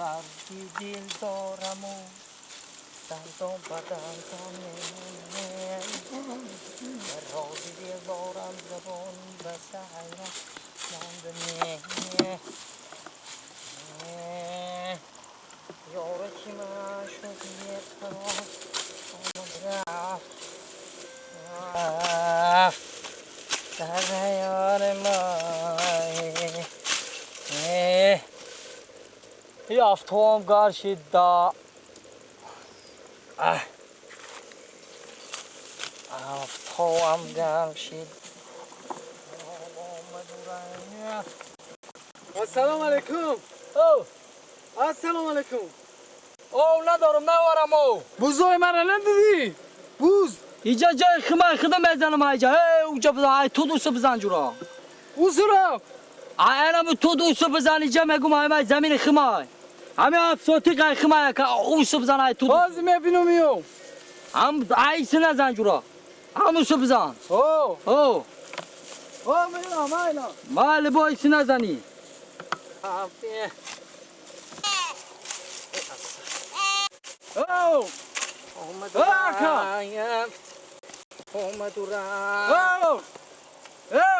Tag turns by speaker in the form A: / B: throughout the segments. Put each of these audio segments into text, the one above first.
A: دردی دل دارم و دردم بدن تانه رازی دل دارم زبان بسته حیران ماندنه یاره چی معشوقیت کنم آمد رفت در حیان مای یافتم گرشید دا یافتم گرشید
B: السلام علیکم.
A: او
B: السلام علیکم.
A: او ندارم نوارم او
B: بوزای مرا ندیدی؟ بوز.
A: اینجا جای خمه خدم بزنم اینجا اونجا بزن تو دوست بزن جورا
B: بوز را.
A: اینم تو دوست بزن اینجا میگم همه زمین خمه همه افسوتی که خمه که اوست بزن تو
B: بازی میبینم میو.
A: هم ایسی نزن جورا هموسو بزن
B: او
A: او
B: مینا
A: مال با ایسی نزنی
B: او
A: اومد
B: آکا.
A: رفت اومد و رفت
B: او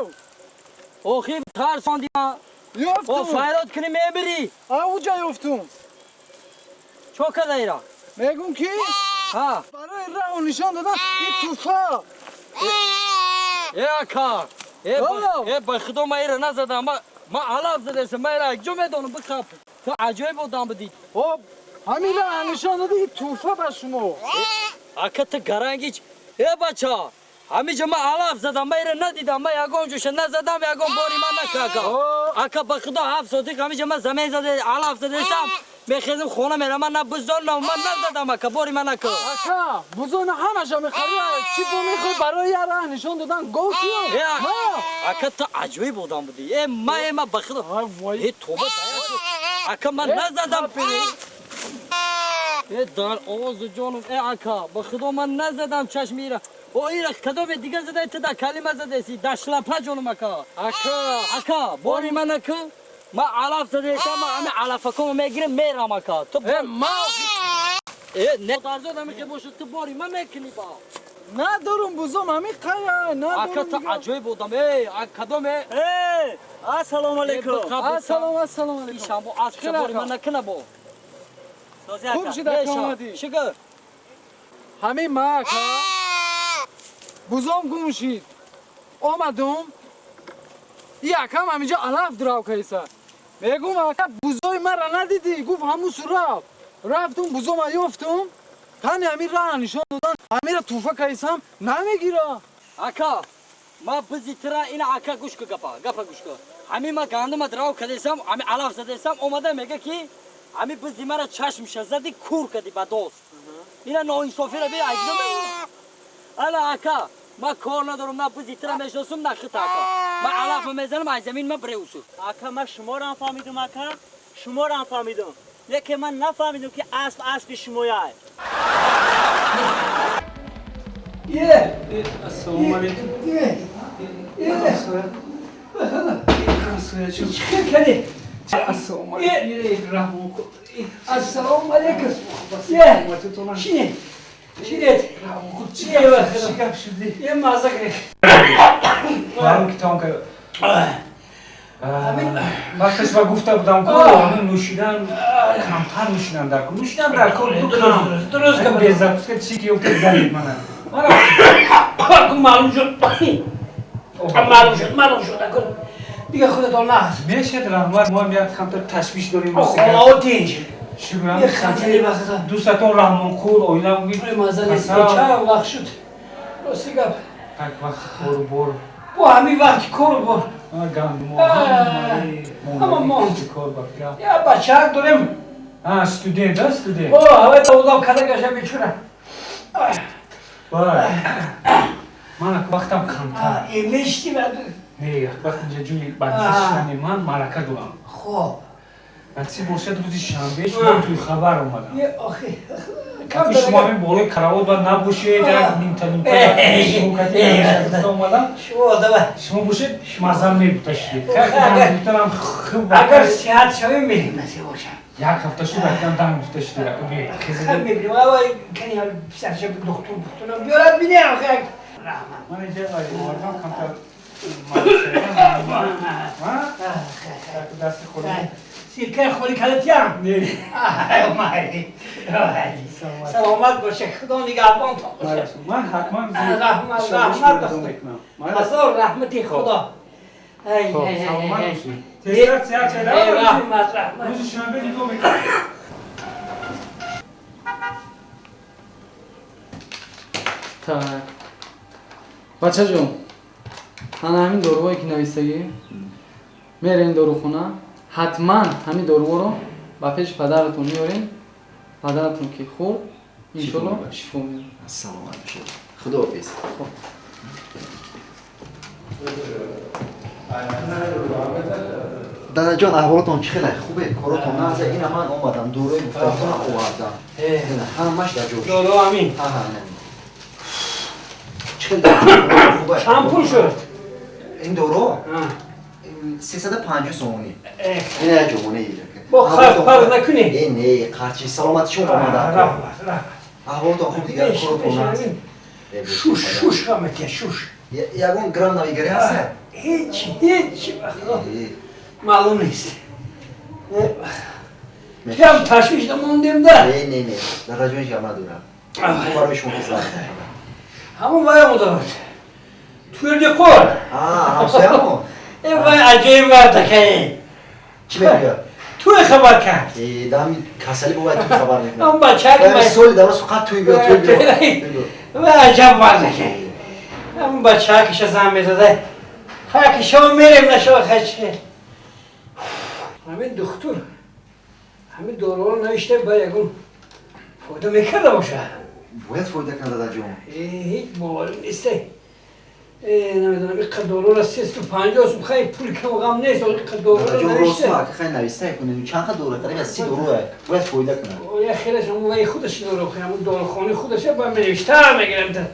B: او
A: او خیلی ترساندی او
B: یافتم.
A: فایرات کنی میبری
B: اوجا یافتم.
A: چو کده ایرا
B: میگم کی؟
A: ها
B: برای راه نشان دادن این توفا.
A: کار
B: اوه.
A: به خدا ما ایرا نزدم ما علاف زدستم ما ایرا جو میدونم بخواب تو عجایب بودم بدید
B: خب همین راه نشان دادی این توفا به شما.
A: اکت گرانگیچ بچه همیشه ما علاف زدم ما ایرا ندیدم ما یکم جوش نزدم یکم باری من نکاکا اکا به خدا هفت ساعتی همیشه ما زمین زده علاف زدستم بخیزم خونه میرم من نبزدارم من نزدم اکا باری من نکا
B: اکا بزرگ همش میخوری چی میخوای برای یه راه نشان دادن گفتی ما
A: اکا تو عجیب بودم بودی ما بخدا
B: وای
A: توبه دایا اکا من نزدم دار آواز جانم اکا بخدا من نزدم چشمی را او ایرا کدام دیگه زده تا کلمه زده سی دشلپا جانم اکا اکا باری من اکا ما علاف زده ما همه علافکم میگیرم میرم اکا تو
B: ما
A: نه تازه دمی که باشه تو باری من میکنی با
B: ندارم بزرگ همین قیا
A: اکا تو
B: ندارم
A: عجیب بودم کدام
C: السلام علیکم.
B: السلام علیکم
A: ایشان با از که باری من نکنه با
B: خوب شد اکا آمدی
A: شکر
B: همین ما اکا بزرگ گم شید آمدم یکم همینجا علاف دراو کیسا میگم اکا بزرگ مرا ندیدی گفت همون سراف رفتم بزرگ ما یافتم تن همین راه نشان دادن همین را توفه کیسم نمیگیره
A: اکا ما بزیترا این اکا گوش که گپا گوش که همین ما گندم دراو کردیسم همین علاف زدیسم اومده میگه که همین بزی مرا چشم زدی کور کردی با دوست اینا نو انصافی را بیا اگزم الا اکا ما کار ندارم نه بزیترا میشناسم نه خط اکا ما علاف میزنم از زمین ما بریوسو
C: اکا من شما را هم فهمیدم اکا شما را هم فهمیدم لیکن من نفهمیدم که اسب شمایه
D: السلام علیکم.
E: السلام علیکم. چینه یه مازه گرفت
D: وقتش و گفته بودم که نوشیدن کمتر نوشیدن در کن نوشیدن در کن
E: درست که
D: بیزد که چی که اوکی زنید منه
E: معلوم شد نکن دیگه خودتان نهست
D: میشه رحمت ما میاد کمتر تشویش داریم بسیگه
E: آتیج
D: شکرم
E: یه خجلی بخدا
D: دوستتون رحمان خور اویلا بگید
E: روی مازه نیست چند وقت شد راستی گپ
D: تک وقت برو
E: با همین وقتی کور بر
D: گندم
E: اما ماند
D: کار بکر
E: یا بچه ها داریم
D: استودنت استودنت
E: همه دوزام کده گشه بیچونه
D: بای من وقتم کمتر
E: این نشتی بده
D: نه وقت اینجا جوی بندشتنی من مرکه دارم
E: خوب
D: بچه باشد روزی شنبه شما توی خبر اومدم
E: یه آخی کم
D: شما
E: داره
D: همین بالای کراوات و نبوشه در نیمتا نیمتا اومدم
E: شما آدم
D: شما بوشه مزم میبتشید میتونم خوب
E: اگر صحت شویم میریم نسی باشم
D: یک هفته شد رفتم دم بتشید
E: خیلی میبینیم اما کنی حال سرش دکتر بیارد بینه آخه رحمت
D: من اینجا آردم کمتر دست خودم
E: سیرکه خوری کلتی هم ماری سلامت باشه خدا نگهبان تا باشه
D: من حتما
E: رحمت بخواه رحمتی خدا
D: سلامت باشی تیزرت سیاد شده
E: رحمت
D: روز شنبه نگاه میکنم
B: Так. بچه جون انا همین داروهایی که نویستگی میره این داروخونه حتما همین دارو رو با پیش پدرتون میارین پدرتون که خورد انشالله شفا میاره
F: سلامت بشه خداحافظ دادا جان احوالتون چخیره خوبه کارتون نازه این من اومدم دوره گفتم آوردم همش در جوش
E: دارو امین
F: ها چخیره خوبه
E: چند پول شد؟
F: این دورو 350 سومونی این جمعونه ایره
E: با خرف پرد نکنی
F: این نه قرچی سلامت شما اومدم احوالتون خوب دیگر کارتون نازه
E: شوش رحمتی شوش
F: یکون گرام نویگری هست؟
E: هیچ معلوم نیست کم تشویش نموندیم ده
F: نه در رجوعش هم ندارم برای شما بزنم
E: همون باید داد توی دکور
F: همسایه همون
E: این باید عجیب بردکه
F: چی بگیاد؟
E: توی خبر کرد
F: دمی کسلی باید توی خبر میکنم
E: اون بچه که
F: باید سولی درست فقط توی بیا
E: و عجب بردکه اون بچه کش زن میداده خیلی شما میریم نشو خیلی همین دکتر همین دورو رو نوشته باید یکون فایده میکرده باشه
F: باید فایده کنه دادا جون
E: هیچ باوری نیسته نمیدونم این دورو را 350 سو خیلی پول کم و غم نیست این دورو
F: دادا
E: رو
F: جون
E: نوشته
F: روز خیلی نویسته کنه چند خد دوره قریب از 30 دوروه باید فایده کنه
E: یه خیلی شما باید خودش دورو خیلی همون دورو خانی خودشه باید نوشته میگیرم
F: جون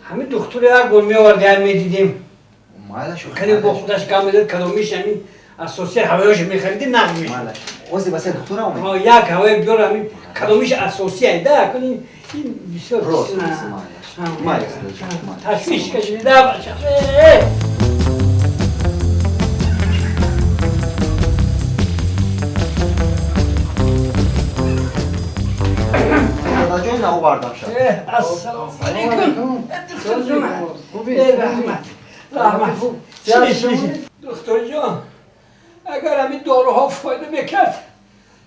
E: همین دکتر هر گل میآورد هم میدیدیم
F: مالش
E: خیلی با خودش کم میداد کدومیش همین اساسی هوایش میخریدی نمیشه
F: مالش اوزی بس دکتر اومد
E: ما یک هوای بیار همین کدومیش اساسیه ده کنین این بسیار
F: راست
E: نه.
F: مالش
E: تشویش کشیده باشه
F: دادا جون نو بردم شد
E: السلام علیکم
B: خوبی؟
E: رحمت دکتر جان اگر همین داروها فایده میکرد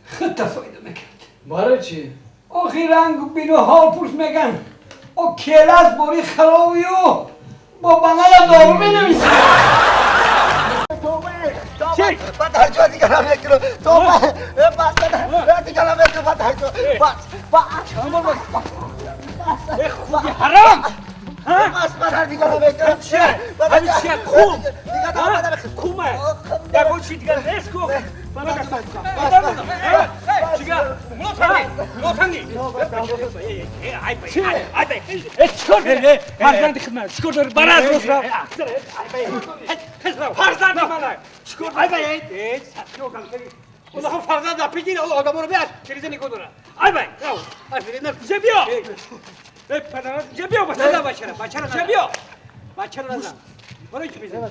E: خیلی فایده میکرد
B: برای چی؟
E: آخی رنگ بین و حال پرس میگن او کلاس باری خرابی و با بنای دارو می نویسن چی؟
F: بدر جون دیگر هم یک کیلو تو بس دیگر هم یک کیلو بدر جون
E: خوبی حرام
F: بس بدر دیگر هم یک کیلو
E: چیه؟ همین چیه؟ کوم کومه یا گوی چی دیگر نیست کوم فرزند خدمت چیکار داری برات روز را فرزند من چیکار داری اون هم فرزند را بگیر آدم رو بیار کریزه نیکو داره ای بای نه جا بیا جا بیا بچه را جا بیا بچه را نزن برای چی بیزن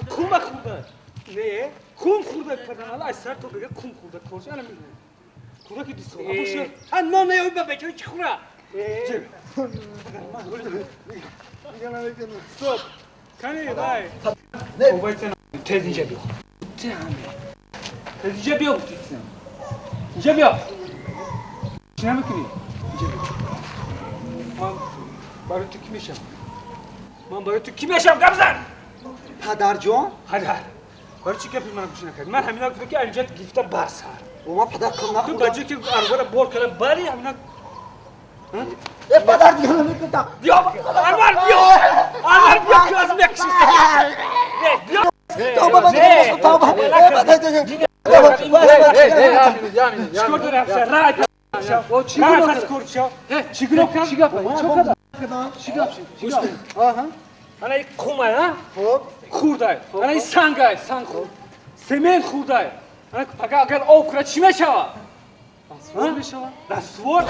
E: کوم خورده نه کوم خورده پدران از سر تو بگه کوم خورده کورش الان میگه کورا که دیسو ابوشه انا نه اوی بچه چی خورا استوب کنی بای نه وایتن تز اینجا بیا تز اینجا بیا اینجا بیا چی نمیکنی اینجا بیا من برای تو کی میشم من برای تو کی میشم گبزن
F: پدر جون
E: پدر برای چی گپی منو گوش نکرد من همینا گفتم که اینجا گیفته برس
F: اوما پدر کم
E: تو
F: نخورد
E: بچه که اربار بول کنه بری همینا
F: پدر دیگر هم یک کیلو
E: بیا انور بیا که از مکسی بیا
F: توبه
E: چیکار داره افسر رای
B: او چی
E: نه
B: گفت؟
E: پس کورچا
B: اه،
E: چی گفت
B: چی گفت؟ چی گفت؟ چی گفت؟ چی گفت؟ آها.
E: انا این کومه ها
B: خب.
E: خورده انا این سنگه سنگ خورد سمن خورده انا اگر آب کرد چی میشه
B: بسیار میشه.
E: دستور